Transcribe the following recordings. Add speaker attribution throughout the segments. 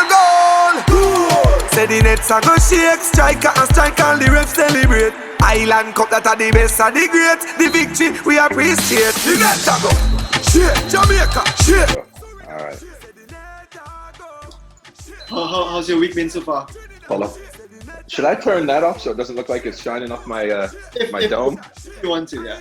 Speaker 1: goal. Say the nets a go shake, striker and strike and the refs celebrate. Island Cup that are the best of the great. The victory we appreciate. The nets a go shake, Jamaica shake.
Speaker 2: Alright.
Speaker 3: How's your week been so far?
Speaker 2: Follow. Should I turn that off so it doesn't look like it's shining off my dome?
Speaker 3: If you want to, yeah.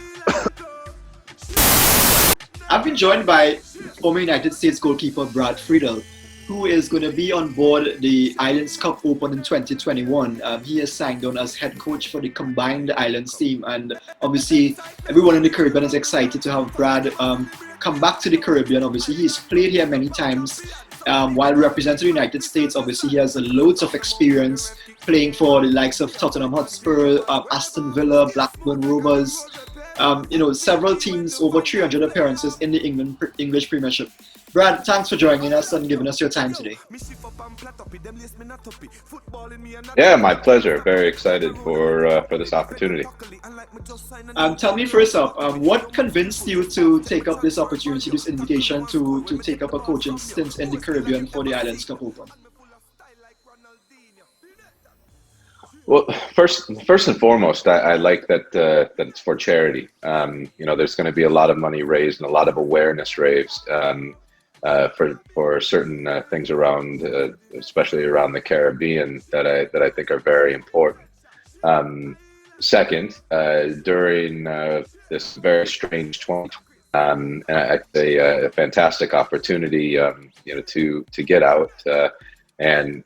Speaker 3: I've been joined by former United States goalkeeper Brad Friedel, who is going to be on board the Islands Cup Open in 2021. He is signed on as head coach for the combined Islands team, and obviously everyone in the Caribbean is excited to have Brad come back to the Caribbean. Obviously he's played here many times while representing the United States. Obviously he has loads of experience playing for the likes of Tottenham Hotspur, Aston Villa, Blackburn Rovers, several teams, over 300 appearances in the English Premiership. Brad, thanks for joining us and giving us your time today.
Speaker 2: Yeah, my pleasure. Very excited for this opportunity.
Speaker 3: Tell me first off, what convinced you to take up this opportunity, this invitation to take up a coaching stint in the Caribbean for the Islands Cup Open?
Speaker 2: Well, first and foremost, I like that it's for charity. There's going to be a lot of money raised and a lot of awareness raised for certain things around, especially around the Caribbean, that I think are very important. Second, during this very strange 2020, a fantastic opportunity, to get out. And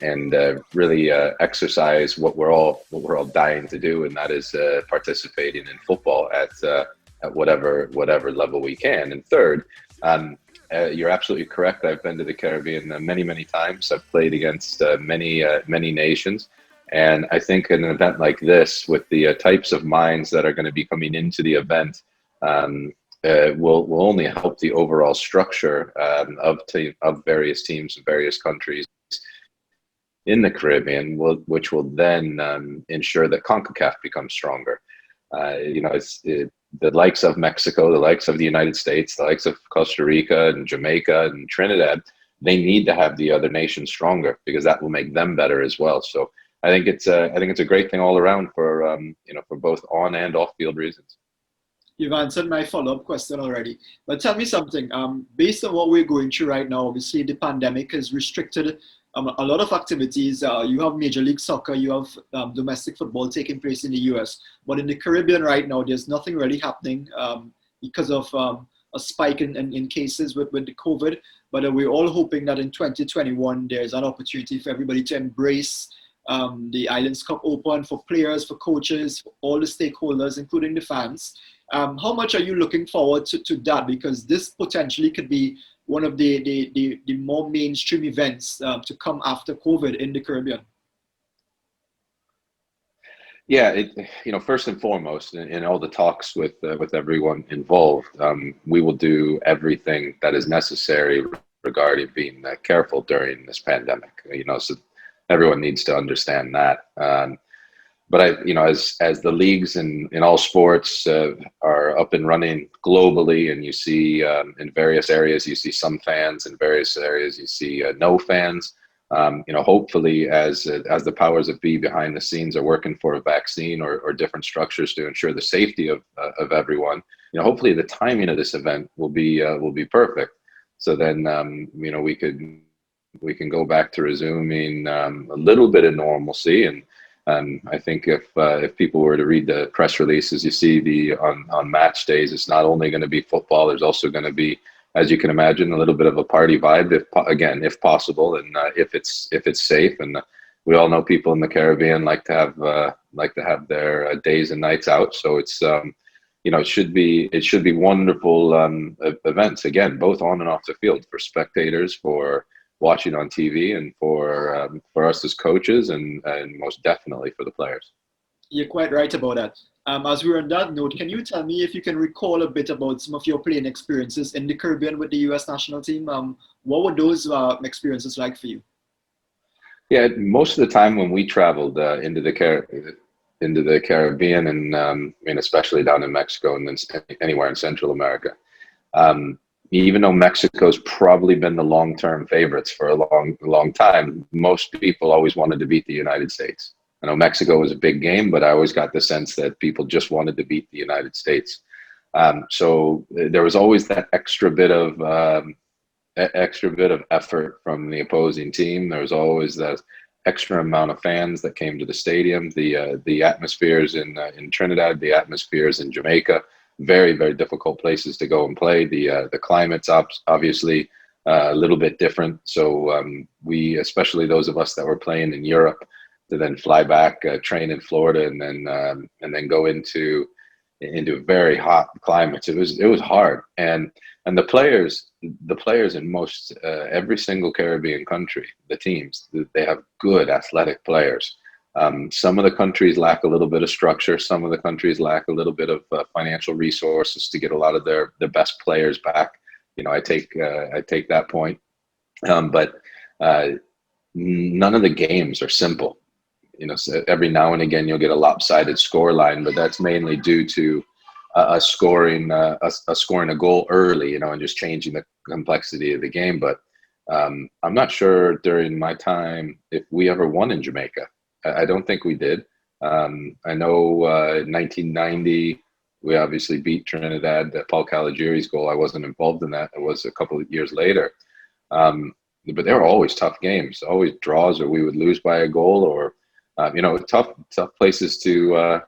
Speaker 2: really exercise what we're all dying to do, and that is participating in football at whatever level we can. And third, you're absolutely correct. I've been to the Caribbean many times. I've played against many nations, and I think an event like this, with the types of minds that are going to be coming into the event, will only help the overall structure of various teams in various countries in the Caribbean, which will then ensure that CONCACAF becomes stronger. The likes of Mexico, the likes of the United States, the likes of Costa Rica and Jamaica and Trinidad, they need to have the other nations stronger, because that will make them better as well. So I think it's a great thing all around for both on and off field reasons.
Speaker 3: You've answered my follow-up question already, but tell me something. Based on what we're going through right now, obviously the pandemic has restricted a lot of activities. You have Major League Soccer, you have domestic football taking place in the US, but in the Caribbean right now, there's nothing really happening because of a spike in cases with the COVID. But we're all hoping that in 2021, there's an opportunity for everybody to embrace the Islands Cup Open, for players, for coaches, for all the stakeholders, including the fans. How much are you looking forward to that? Because this potentially could be one of the more mainstream events to come after COVID in the Caribbean.
Speaker 2: Yeah, first and foremost, in all the talks with everyone involved, we will do everything that is necessary regarding being careful during this pandemic. So everyone needs to understand that. But as the leagues in all sports are up and running globally, and you see in various areas, you see some fans, in various areas you see no fans. Hopefully, as the powers that be behind the scenes are working for a vaccine or different structures to ensure the safety of everyone, hopefully the timing of this event will be perfect. So then we can go back to resuming a little bit of normalcy. And I think if people were to read the press releases, you see on match days, it's not only going to be football. There's also going to be, as you can imagine, a little bit of a party vibe, if possible, and if it's safe. And we all know people in the Caribbean like to have their days and nights out. So it's it should be wonderful events, again, both on and off the field, for spectators, for watching on TV, and for us as coaches, and most definitely for the players.
Speaker 3: You're quite right about that. As we're on that note, can you tell me if you can recall a bit about some of your playing experiences in the Caribbean with the U.S. national team? What were those experiences like for you?
Speaker 2: Yeah, most of the time when we traveled into the Caribbean, and especially down in Mexico and then anywhere in Central America, even though Mexico's probably been the long-term favorites for a long time, most people always wanted to beat the United States. I know Mexico was a big game, but I always got the sense that people just wanted to beat the United States. So there was always that extra bit of effort from the opposing team. There was always that extra amount of fans that came to the stadium. The atmospheres in Trinidad, the atmospheres in Jamaica, very, very difficult places to go and play. The climate's obviously a little bit different. So we, especially those of us that were playing in Europe, to then fly back, train in Florida, and then go into very hot climates. It was hard, and the players in most every single Caribbean country, the teams, they have good athletic players. Some of the countries lack a little bit of structure. Some of the countries lack a little bit of financial resources to get a lot of their best players back. You know, I take that point, but none of the games are simple. You know, so every now and again you'll get a lopsided score line, but that's mainly due to scoring a goal early, you know, and just changing the complexity of the game. But I'm not sure during my time if we ever won in Jamaica. I don't think we did. I know in 1990 we obviously beat Trinidad. Paul Caligiuri's goal, I wasn't involved in that. It was a couple of years later. But they were always tough games, always draws, or we would lose by a goal, or you know, tough places to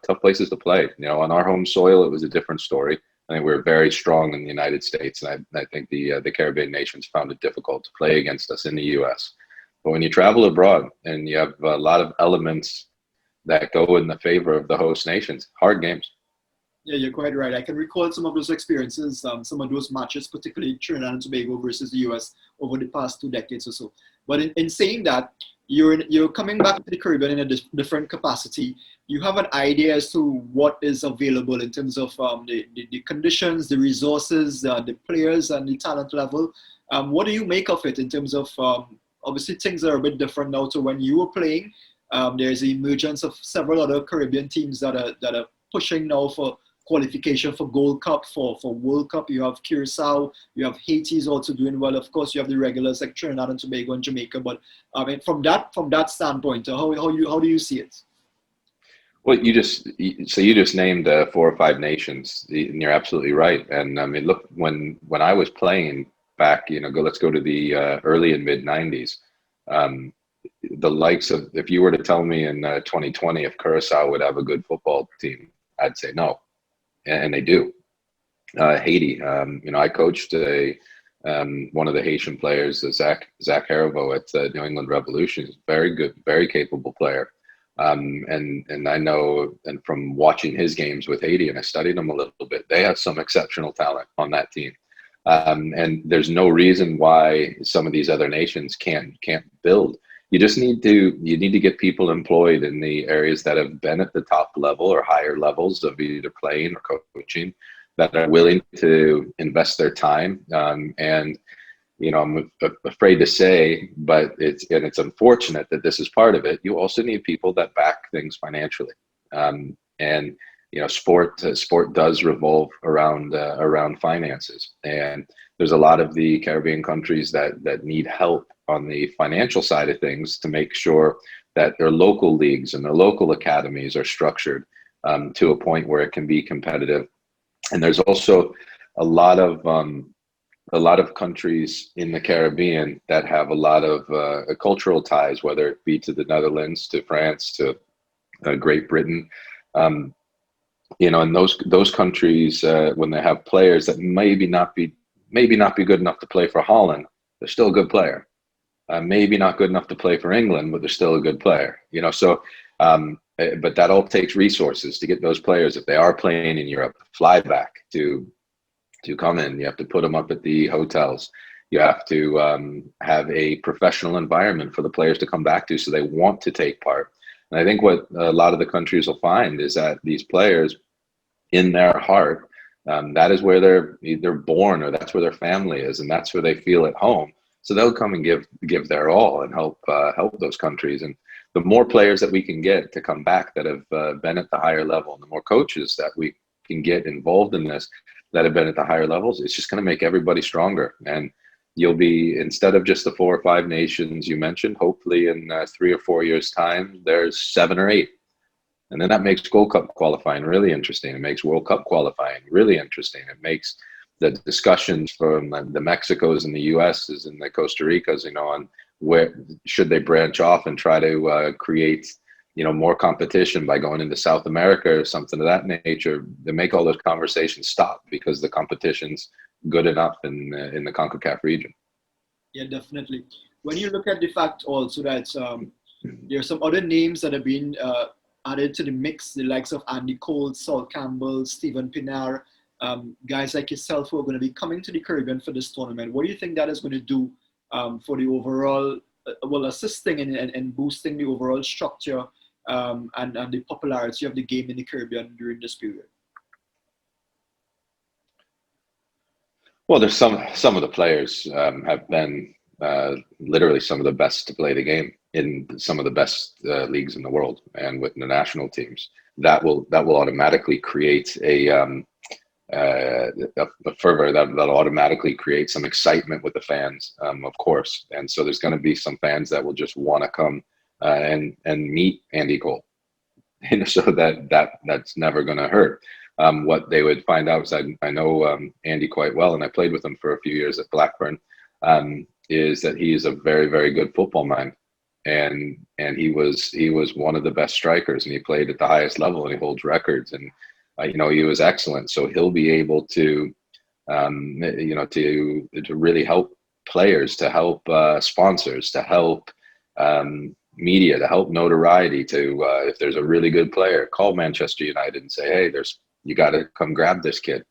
Speaker 2: play. You know, on our home soil, it was a different story. I think we were very strong in the United States, and I think the Caribbean nations found it difficult to play against us in the U.S. But when you travel abroad and you have a lot of elements that go in the favor of the host nations, hard games.
Speaker 3: Yeah, you're quite right. I can recall some of those experiences, some of those matches, particularly Trinidad and Tobago versus the US over the past 2 decades or so. But in saying that, you're coming back to the Caribbean in a different capacity. You have an idea as to what is available in terms of the conditions, the resources, the players, and the talent level. What do you make of it in terms of obviously things are a bit different now to when you were playing. There's the emergence of several other Caribbean teams that are pushing now for qualification for Gold Cup, for World Cup. You have Curacao, you have Haiti is also doing well. Of course, you have the regulars like Trinidad and Tobago and Jamaica. But I mean, from that standpoint, how do you see it?
Speaker 2: Well, you just named 4 or 5 nations, and you're absolutely right. And I mean, look, when I was playing back, you know, let's go to the early and mid '90s. The likes of, if you were to tell me in 2020 if Curacao would have a good football team, I'd say no, and they do. Haiti, you know, I coached one of the Haitian players, Zach Haribo at New England Revolution. He's very good, very capable player. And I know, and from watching his games with Haiti, and I studied them a little bit, they have some exceptional talent on that team. And there's no reason why some of these other nations can't build. You just need to get people employed in the areas that have been at the top level or higher levels of either playing or coaching, that are willing to invest their time. And you know, I'm afraid to say, but it's unfortunate that this is part of it. You also need people that back things financially. And you know, sport does revolve around finances, and there's a lot of the Caribbean countries that need help on the financial side of things to make sure that their local leagues and their local academies are structured to a point where it can be competitive. And there's also a lot of countries in the Caribbean that have a lot of cultural ties, whether it be to the Netherlands, to France, to Great Britain. You know, and those countries, when they have players that maybe not be good enough to play for Holland, they're still a good player. Maybe not good enough to play for England, but they're still a good player. You know, so but that all takes resources to get those players, if they are playing in Europe, fly back to come in. You have to put them up at the hotels. You have to have a professional environment for the players to come back to, so they want to take part. And I think what a lot of the countries will find is that these players, in their heart, that is where they're either born, or that's where their family is, and that's where they feel at home. So they'll come and give their all and help those countries. And the more players that we can get to come back that have been at the higher level, and the more coaches that we can get involved in this, that have been at the higher levels, it's just going to make everybody stronger. And you'll be, instead of just the 4 or 5 nations you mentioned, hopefully in 3 or 4 years' time, there's 7 or 8. And then that makes Gold Cup qualifying really interesting. It makes World Cup qualifying really interesting. It makes the discussions from the Mexicos and the US's and the Costa Ricas, on where should they branch off and try to create, more competition by going into South America or something of that nature. They make all those conversations stop because the competition's good enough in the CONCACAF region.
Speaker 3: Yeah, definitely. When you look at the fact also that there are some other names that have been added to the mix, the likes of Andy Cole, Saul Campbell, Steven Pinar, guys like yourself who are going to be coming to the Caribbean for this tournament. What do you think that is going to do for the overall, assisting and boosting the overall structure and the popularity of the game in the Caribbean during this period?
Speaker 2: Well, there's some of the players have been literally some of the best to play the game in some of the best leagues in the world, and with the national teams. That will automatically create a fervor. That'll automatically create some excitement with the fans, of course. And so there's going to be some fans that will just want to come and meet Andy Cole, so that's never going to hurt. What they would find out is I know Andy quite well, and I played with him for a few years at Blackburn. Is that he is a very, very good football mind, and he was one of the best strikers, and he played at the highest level, and he holds records, and he was excellent. So he'll be able to to really help players, to help sponsors, to help media, to help notoriety. To if there's a really good player, call Manchester United and say, hey, you got to come grab this kid.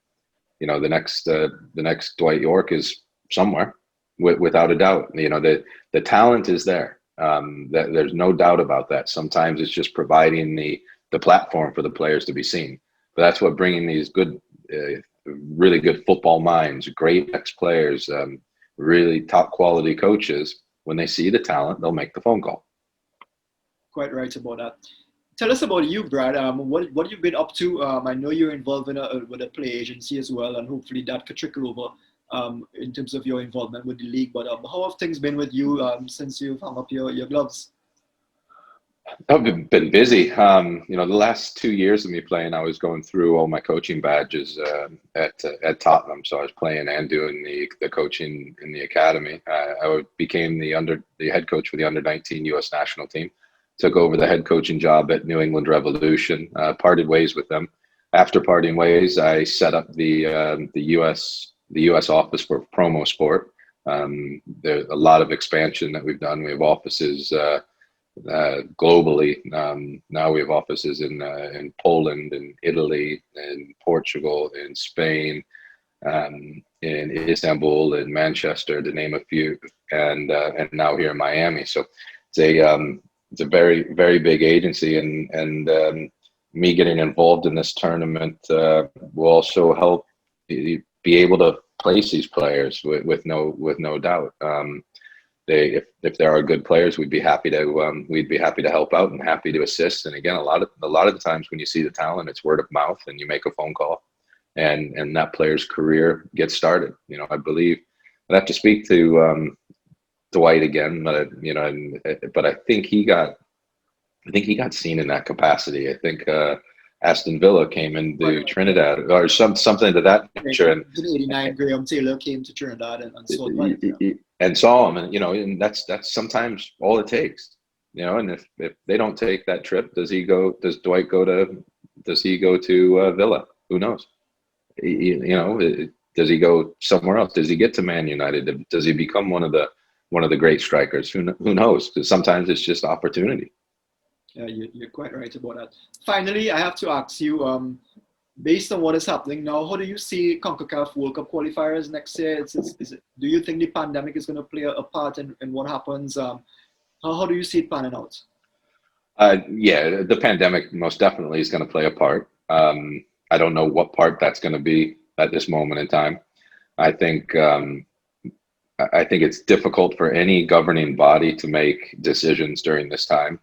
Speaker 2: The next Dwight York is somewhere. Without a doubt, the talent is there. There's no doubt about that. Sometimes it's just providing the platform for the players to be seen. But that's what bringing these good, really good football minds, great ex-players, really top quality coaches. When they see the talent, they'll make the phone call.
Speaker 3: Quite right about that. Tell us about you, Brad. What you've been up to? I know you're involved with a play agency as well, and hopefully that could trickle over in terms of your involvement with the league. But how have things been with you since you've hung up your gloves?
Speaker 2: I've been busy. The last 2 years of me playing, I was going through all my coaching badges at Tottenham. So I was playing and doing the coaching in the academy. I became the head coach for the under-19 U.S. national team. Took over the head coaching job at New England Revolution. Parted ways with them. After parting ways, I set up the U.S. office for promo sport. There's a lot of expansion that we've done. We have offices globally. Now we have offices in Poland, in Italy, in Portugal, in Spain, in Istanbul, in Manchester, to name a few, and now here in Miami. So it's a very, very big agency, and me getting involved in this tournament will also help be able to place these players with no doubt. If there are good players, we'd be happy to help out and happy to assist. And again, a lot of the times when you see the talent, it's word of mouth, and you make a phone call, and that player's career gets started. I believe I'd have to speak to Dwight again, but I think he got seen in that capacity. I think Aston Villa came into Trinidad or something to that nature. And
Speaker 3: in '89, Graham Taylor came to Trinidad and saw
Speaker 2: him, and that's sometimes all it takes. And if they don't take that trip, does Dwight go to Villa? Who knows? Does he go somewhere else? Does he get to Man United? Does he become one of the great strikers? Who knows? Because sometimes it's just opportunity.
Speaker 3: Yeah, you're quite right about that. Finally, I have to ask you, based on what is happening now, how do you see CONCACAF World Cup qualifiers next year? Do you think the pandemic is going to play a part in what happens? How do you see it panning out?
Speaker 2: Yeah, the pandemic most definitely is going to play a part. I don't know what part that's going to be at this moment in time. I think it's difficult for any governing body to make decisions during this time.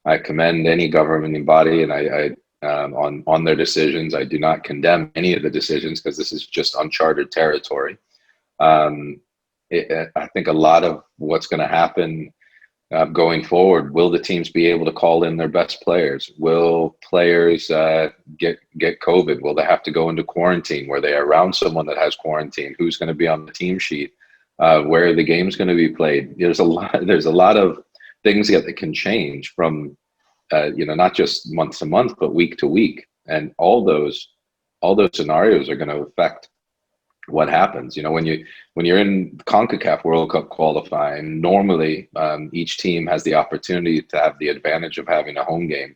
Speaker 2: I commend any governing body, and on their decisions. I do not condemn any of the decisions because this is just uncharted territory. I think a lot of what's going to happen going forward, will the teams be able to call in their best players? Will players get COVID? Will they have to go into quarantine? Were they around someone that has quarantine? Who's going to be on the team sheet? Where are the games going to be played? There's a lot of things that can change from not just month to month, but week to week, and all those scenarios are going to affect what happens. When you're in CONCACAF World Cup qualifying, normally each team has the opportunity to have the advantage of having a home game,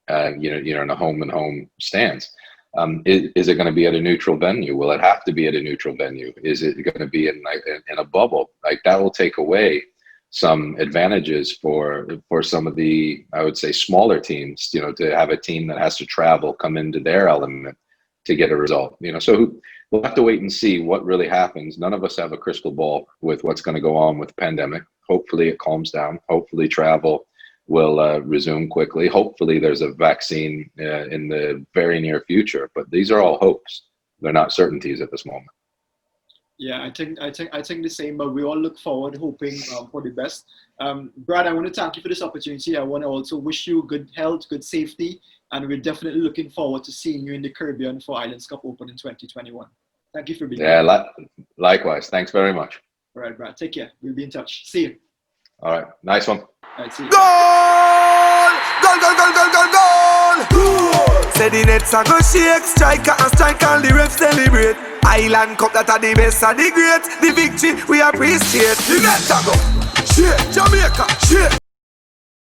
Speaker 2: in a home and home stance. Is it going to be at a neutral venue? Will it have to be at a neutral venue? Is it going to be in a bubble? Like, that will take away some advantages for some of the, I would say, smaller teams, to have a team that has to travel, come into their element to get a result. So we'll have to wait and see what really happens. None of us have a crystal ball with what's going to go on with the pandemic. Hopefully it calms down. Hopefully travel will resume quickly. Hopefully there's a vaccine in the very near future. But these are all hopes. They're not certainties at this moment.
Speaker 3: Yeah, I think the same, but we all look forward, hoping for the best. Brad, I want to thank you for this opportunity. I want to also wish you good health, good safety, and we're definitely looking forward to seeing you in the Caribbean for Islands Cup Open in 2021. Thank you for being here.
Speaker 2: Yeah, likewise. Thanks very much.
Speaker 3: All right, Brad. Take care. We'll be in touch. See you.
Speaker 2: All right. Nice one.
Speaker 3: All right, see you.
Speaker 1: Goal! Goal, goal, goal, goal, goal, goal! Say the nets are go shake, striker and strike and the refs celebrate. Island Cup, that are the best and the great. The victory we appreciate. The nets are go shake, Jamaica, shake.